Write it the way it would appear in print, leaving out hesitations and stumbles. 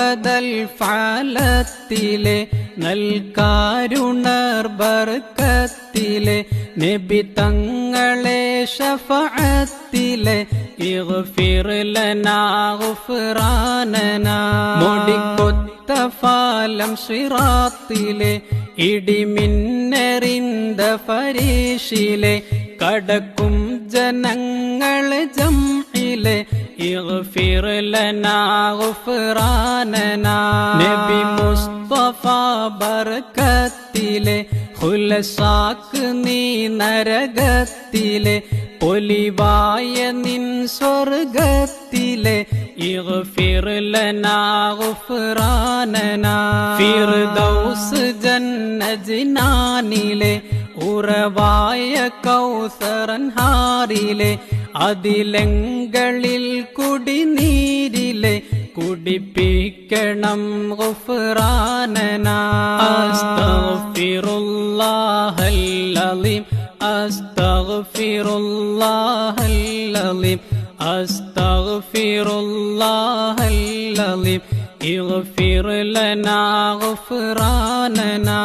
ബദൽ ഫഅലത്തിലെ നൽകാരുണർ ബർക്കത്തിലെ നബി തങ്ങളെ ശഫഅത്തിലെ ഇഗ്ഫിർ ലനാ ഗുഫ്റാനനാ മുടിക്കൊത്ത ഫാലം സിറാത്തിലെ ഇടിമിന്നറിന്ത ഫരീഷിലെ കടക്കും ജനങ്ങൾ ജംഇലെ ഇഗ്ഫിർ ലനാ ഗുഫ്റാനനാ നബി മുസ്തഫ ബർക്കത്തിലെ ഖുലസാക്ക് നീ നരകത്തിലെ പൊലിവായ നിൻ സ്വർഗത്തിലെ ഇഗ്ഫിർ ലനാ ഗുഫ്റാനനാ ഫിർദൗസ് ജന്നജിനാനിലെ ഉറവായ കൗസറൻഹാറിലെ അതിലങ്ങളിൽ കുടിനീരിലെ കുടിപ്പിക്കണം ഗുഫ്റാനനാ അസ്തഗ്ഫിറുല്ലാഹൽ അലീം അസ്തഗ്ഫിറുല്ലാഹൽ അലീം അസ്തഗ്ഫിറുല്ലാഹൽ അലീം ഇഗ്ഫിർ ലനാ ഗുഫ്റാനനാ